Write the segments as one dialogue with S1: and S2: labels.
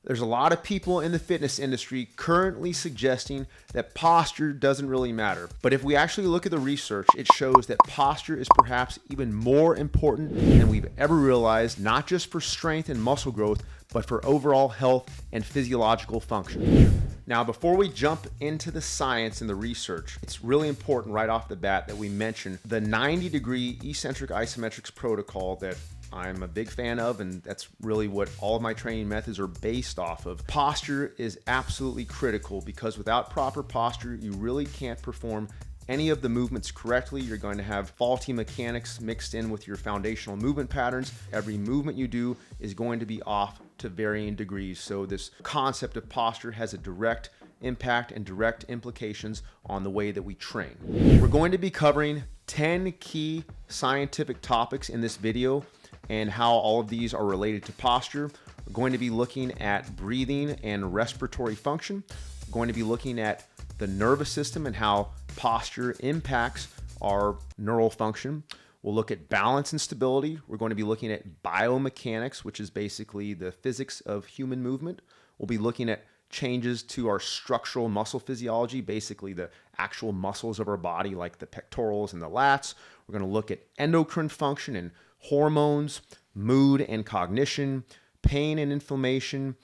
S1: There's a lot of people in the fitness industry currently suggesting that posture doesn't really matter. But if we actually look at the research, it shows that posture is perhaps even more important than we've ever realized, not just for strength and muscle growth, but for overall health and physiological function. Now, before we jump into the science and the research, it's really important right off the bat that we mention the 90-degree eccentric isometrics protocol that I'm a big fan of, and that's really what all of my training methods are based off of. Posture is absolutely critical because without proper posture, you really can't perform any of the movements correctly. You're going to have faulty mechanics mixed in with your foundational movement patterns. Every movement you do is going to be off to varying degrees. So this concept of posture has a direct impact and direct implications on the way that we train. We're going to be covering 10 key scientific topics in this video and how all of these are related to posture. We're going to be looking at breathing and respiratory function. We're going to be looking at the nervous system and how posture impacts our neural function. We'll look at balance and stability. We're going to be looking at biomechanics, which is basically the physics of human movement. We'll be looking at changes to our structural muscle physiology, basically the actual muscles of our body, like the pectorals and the lats. We're going to look at endocrine function and hormones, mood and cognition, pain and inflammation,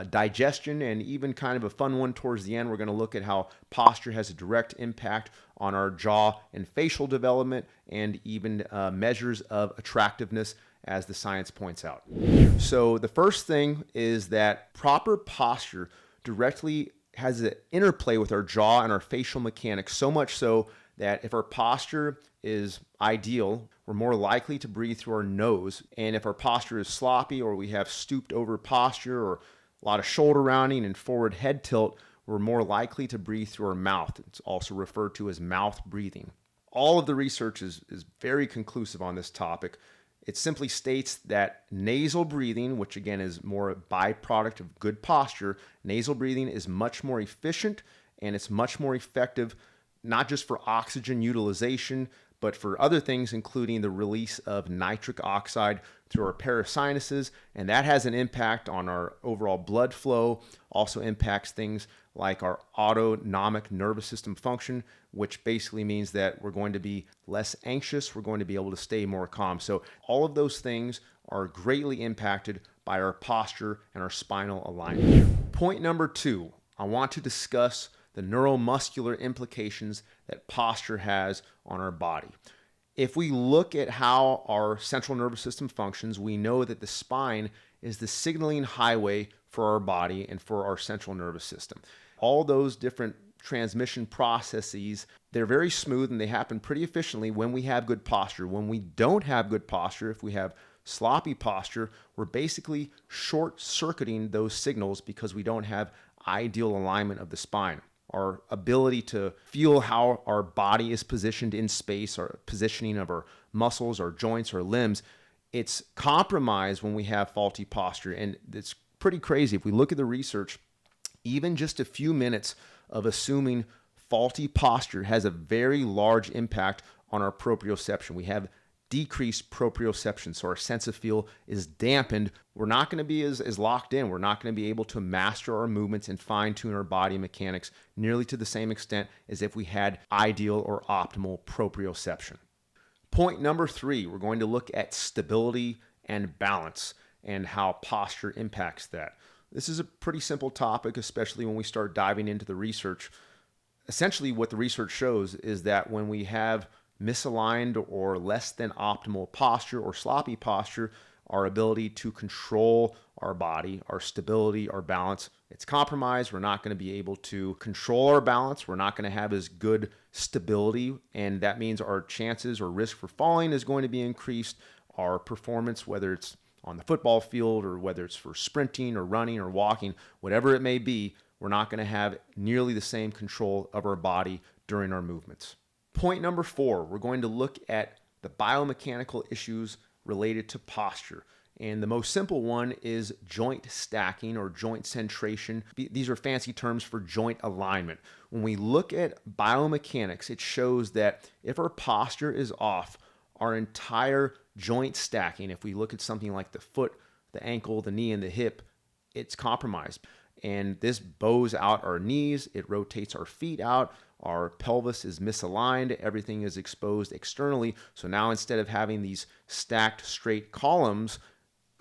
S1: digestion, and even kind of a fun one towards the end, we're going to look at how posture has a direct impact on our jaw and facial development and even measures of attractiveness, as the science points out. So the first thing is that proper posture directly has an interplay with our jaw and our facial mechanics, so much so that if our posture is ideal, we're more likely to breathe through our nose. And if our posture is sloppy or we have stooped over posture or a lot of shoulder rounding and forward head tilt, we're more likely to breathe through our mouth. It's also referred to as mouth breathing. All of the research is very conclusive on this topic. It simply states that nasal breathing, which again is more a byproduct of good posture, nasal breathing is much more efficient and it's much more effective, not just for oxygen utilization, but for other things, including the release of nitric oxide through our parasinuses, and that has an impact on our overall blood flow, also impacts things like our autonomic nervous system function, which basically means that we're going to be less anxious, we're going to be able to stay more calm. So all of those things are greatly impacted by our posture and our spinal alignment. Point number 2, I want to discuss the neuromuscular implications that posture has on our body. If we look at how our central nervous system functions, we know that the spine is the signaling highway for our body and for our central nervous system. All those different transmission processes, they're very smooth and they happen pretty efficiently when we have good posture. When we don't have good posture, if we have sloppy posture, we're basically short-circuiting those signals because we don't have ideal alignment of the spine. Our ability to feel how our body is positioned in space, our positioning of our muscles, our joints, our limbs, it's compromised when we have faulty posture. And it's pretty crazy. If we look at the research, even just a few minutes of assuming faulty posture has a very large impact on our proprioception. We have decreased proprioception, so our sense of feel is dampened. We're not going to be as locked in. We're not going to be able to master our movements and fine-tune our body mechanics nearly to the same extent as if we had ideal or optimal proprioception. Point number 3, we're going to look at stability and balance and how posture impacts that. This is a pretty simple topic, especially when we start diving into the research. Essentially, what the research shows is that when we have misaligned or less than optimal posture or sloppy posture, our ability to control our body, our stability, our balance, it's compromised. We're not going to be able to control our balance. We're not going to have as good stability, and that means our chances or risk for falling is going to be increased. Our performance, whether it's on the football field or whether it's for sprinting or running or walking, whatever it may be, we're not going to have nearly the same control of our body during our movements. Point number 4, we're going to look at the biomechanical issues related to posture. And the most simple one is joint stacking or joint centration. These are fancy terms for joint alignment. When we look at biomechanics, it shows that if our posture is off, our entire joint stacking, if we look at something like the foot, the ankle, the knee, and the hip, it's compromised. And this bows out our knees, it rotates our feet out, our pelvis is misaligned, everything is exposed externally. So now instead of having these stacked straight columns,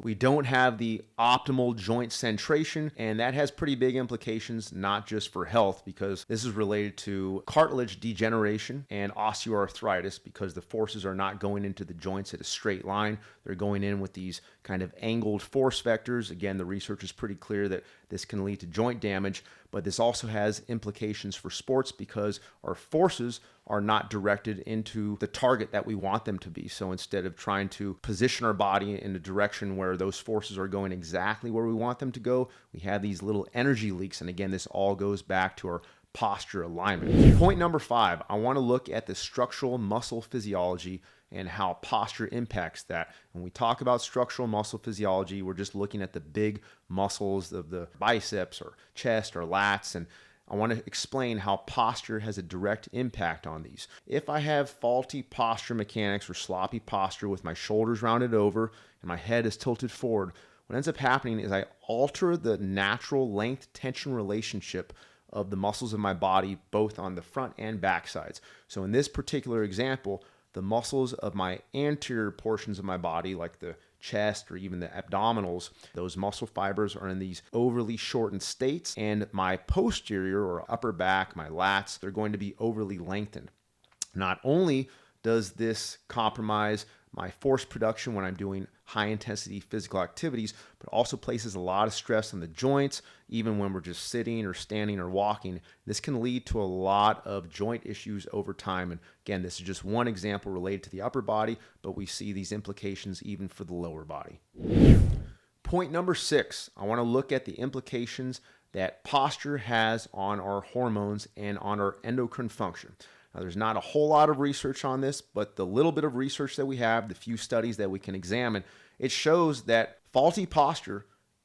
S1: we don't have the optimal joint centration, and that has pretty big implications, not just for health, because this is related to cartilage degeneration and osteoarthritis, because the forces are not going into the joints at a straight line. They're going in with these kind of angled force vectors. Again, the research is pretty clear that this can lead to joint damage, but this also has implications for sports because our forces are not directed into the target that we want them to be. So instead of trying to position our body in a direction where those forces are going exactly where we want them to go, we have these little energy leaks. And again, this all goes back to our posture alignment. Point number 5, I want to look at the structural muscle physiology and how posture impacts that. When we talk about structural muscle physiology, we're just looking at the big muscles of the biceps or chest or lats, and I want to explain how posture has a direct impact on these. If I have faulty posture mechanics or sloppy posture with my shoulders rounded over and my head is tilted forward, what ends up happening is I alter the natural length-tension relationship of the muscles of my body, both on the front and back sides. So in this particular example, the muscles of my anterior portions of my body, like the chest or even the abdominals, those muscle fibers are in these overly shortened states, and my posterior or upper back, my lats, they're going to be overly lengthened. Not only does this compromise my force production when I'm doing high intensity physical activities, but also places a lot of stress on the joints, even when we're just sitting or standing or walking. This can lead to a lot of joint issues over time. And again, this is just one example related to the upper body, but we see these implications even for the lower body. Point number 6, I want to look at the implications that posture has on our hormones and on our endocrine function. Now, there's not a whole lot of research on this, but the little bit of research that we have, the few studies that we can examine, it shows that faulty posture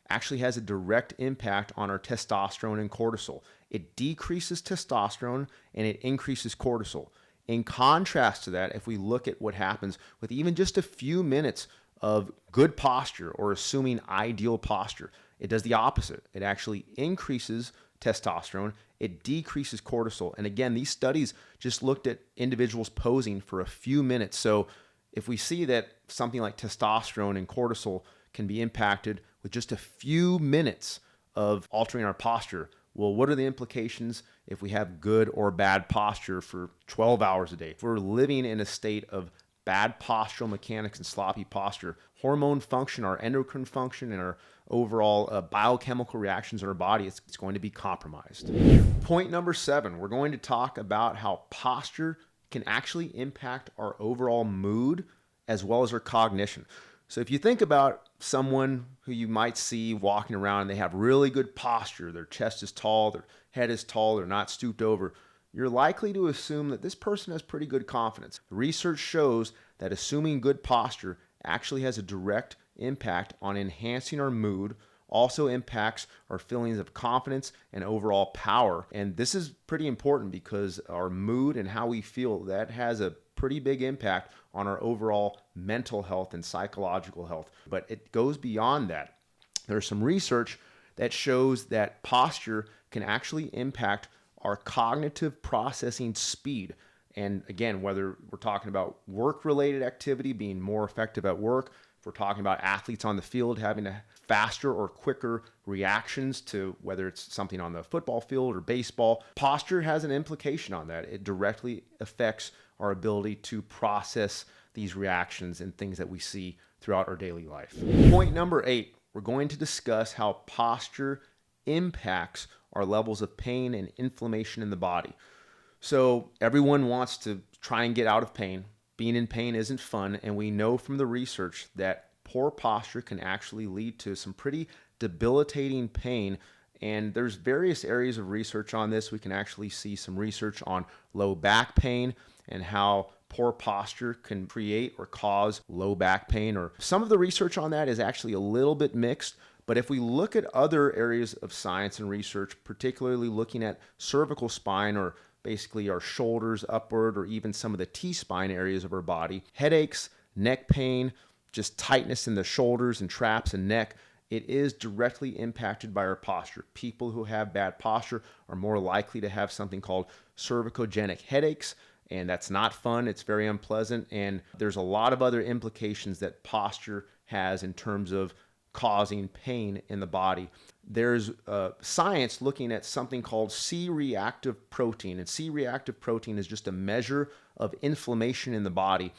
S1: actually has a direct impact on our testosterone and cortisol. It decreases testosterone and it increases cortisol. In contrast to that, if we look at what happens with even just a few minutes of good posture or assuming ideal posture, it does the opposite. It actually increases testosterone, it decreases cortisol. And again, these studies just looked at individuals posing for a few minutes. So if we see that something like testosterone and cortisol can be impacted with just a few minutes of altering our posture, well, what are the implications if we have good or bad posture for 12 hours a day? If we're living in a state of bad postural mechanics and sloppy posture, hormone function, our endocrine function, and our overall biochemical reactions in our body, it's going to be compromised. Point number 7, we're going to talk about how posture can actually impact our overall mood as well as our cognition. So if you think about someone who you might see walking around and they have really good posture, their chest is tall, their head is tall, they're not stooped over, you're likely to assume that this person has pretty good confidence. The research shows that assuming good posture actually has a direct impact on enhancing our mood, also impacts our feelings of confidence and overall power. And this is pretty important because our mood and how we feel, that has a pretty big impact on our overall mental health and psychological health. But it goes beyond that. There's some research that shows that posture can actually impact our cognitive processing speed. And again, whether we're talking about work-related activity, being more effective at work, if we're talking about athletes on the field having a faster or quicker reactions to whether it's something on the football field or baseball, posture has an implication on that. It directly affects our ability to process these reactions and things that we see throughout our daily life. Point number 8, we're going to discuss how posture impacts our levels of pain and inflammation in the body. So everyone wants to try and get out of pain. Being in pain isn't fun, and we know from the research that poor posture can actually lead to some pretty debilitating pain. And there's various areas of research on this. We can actually see some research on low back pain and how poor posture can create or cause low back pain. Or some of the research on that is actually a little bit mixed. But if we look at other areas of science and research, particularly looking at cervical spine or basically our shoulders upward or even some of the T-spine areas of our body, headaches, neck pain, just tightness in the shoulders and traps and neck, it is directly impacted by our posture. People who have bad posture are more likely to have something called cervicogenic headaches, and that's not fun. It's very unpleasant, and there's a lot of other implications that posture has in terms of causing pain in the body. There's science looking at something called C-reactive protein, and C-reactive protein is just a measure of inflammation in the body.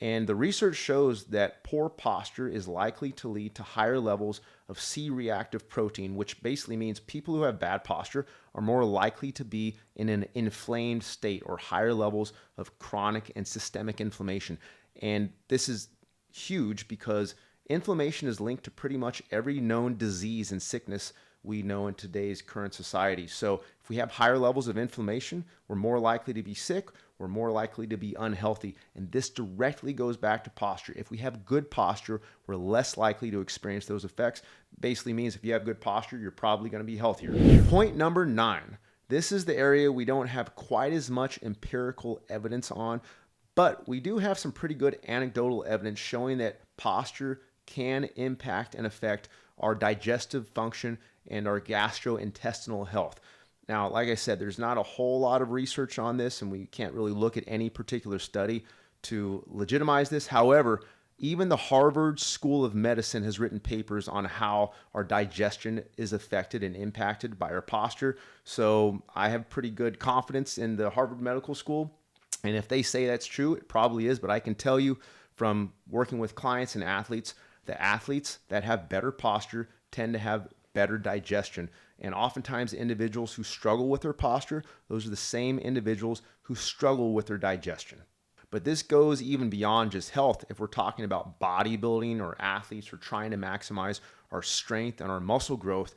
S1: And the research shows that poor posture is likely to lead to higher levels of C-reactive protein, which basically means people who have bad posture are more likely to be in an inflamed state or higher levels of chronic and systemic inflammation. And this is huge because inflammation is linked to pretty much every known disease and sickness we know in today's current society. So if we have higher levels of inflammation, we're more likely to be sick, we're more likely to be unhealthy. And this directly goes back to posture. If we have good posture, we're less likely to experience those effects. Basically means if you have good posture, you're probably going to be healthier. Point number 9. This is the area we don't have quite as much empirical evidence on, but we do have some pretty good anecdotal evidence showing that posture can impact and affect our digestive function and our gastrointestinal health. Now, like I said, there's not a whole lot of research on this, and we can't really look at any particular study to legitimize this. However, even the Harvard School of Medicine has written papers on how our digestion is affected and impacted by our posture. So I have pretty good confidence in the Harvard Medical School. And if they say that's true, it probably is. But I can tell you from working with clients and athletes, the athletes that have better posture tend to have better digestion. And oftentimes individuals who struggle with their posture, those are the same individuals who struggle with their digestion. But this goes even beyond just health. If we're talking about bodybuilding or athletes or trying to maximize our strength and our muscle growth,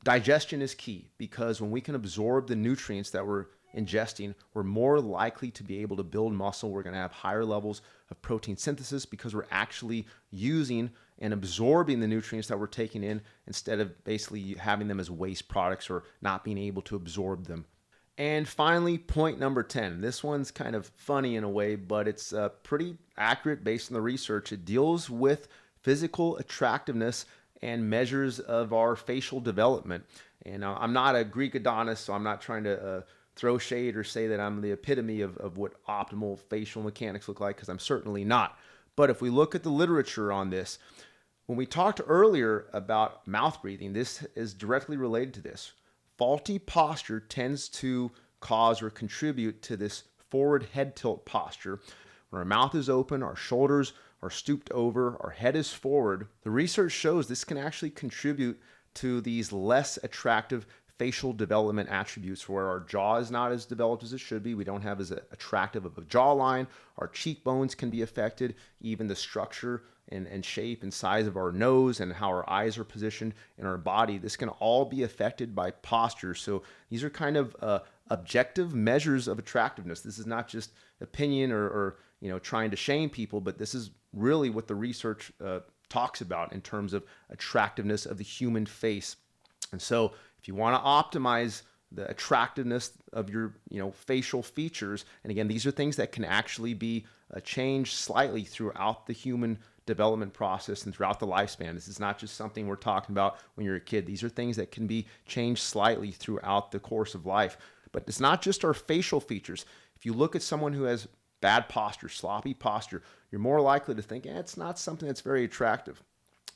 S1: digestion is key, because when we can absorb the nutrients that we're ingesting, we're more likely to be able to build muscle. We're going to have higher levels of protein synthesis because we're actually using and absorbing the nutrients that we're taking in instead of basically having them as waste products or not being able to absorb them. And finally, point number 10. This one's kind of funny in a way, but it's pretty accurate based on the research. It deals with physical attractiveness and measures of our facial development. And I'm not a Greek Adonis, so I'm not trying to throw shade or say that I'm the epitome of what optimal facial mechanics look like, because I'm certainly not. But if we look at the literature on this, when we talked earlier about mouth breathing, this is directly related to this. Faulty posture tends to cause or contribute to this forward head tilt posture. When our mouth is open, our shoulders are stooped over, our head is forward. The research shows this can actually contribute to these less attractive facial development attributes, where our jaw is not as developed as it should be. We don't have as attractive of a jawline. Our cheekbones can be affected, even the structure and shape and size of our nose and how our eyes are positioned in our body. This can all be affected by posture. So these are kind of objective measures of attractiveness. This is not just opinion or trying to shame people, but this is really what the research talks about in terms of attractiveness of the human face. And so if you want to optimize the attractiveness of your facial features, and again, these are things that can actually be changed slightly throughout the human development process and throughout the lifespan. This is not just something we're talking about when you're a kid. These are things that can be changed slightly throughout the course of life. But it's not just our facial features. If you look at someone who has bad posture, sloppy posture, you're more likely to think, it's not something that's very attractive.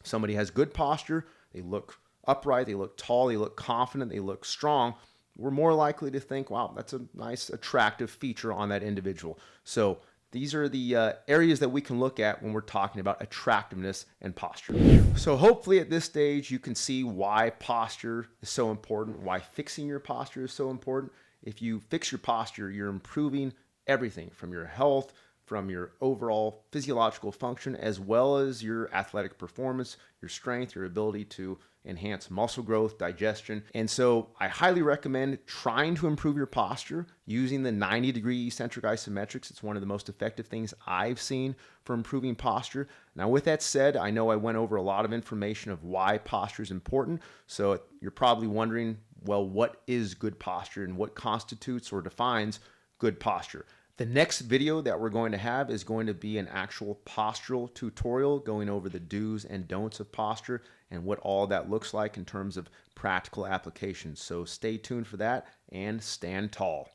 S1: If somebody has good posture, they look upright, they look tall, they look confident, they look strong, we're more likely to think, wow, that's a nice, attractive feature on that individual. So these are the areas that we can look at when we're talking about attractiveness and posture. So hopefully at this stage, you can see why posture is so important, why fixing your posture is so important. If you fix your posture, you're improving everything from your health, from your overall physiological function, as well as your athletic performance, your strength, your ability to enhance muscle growth, digestion. And so I highly recommend trying to improve your posture using the 90-degree eccentric isometrics. It's one of the most effective things I've seen for improving posture. Now, with that said, I know I went over a lot of information of why posture is important. So you're probably wondering, well, what is good posture and what constitutes or defines good posture? The next video that we're going to have is going to be an actual postural tutorial going over the do's and don'ts of posture and what all that looks like in terms of practical applications. So stay tuned for that and stand tall.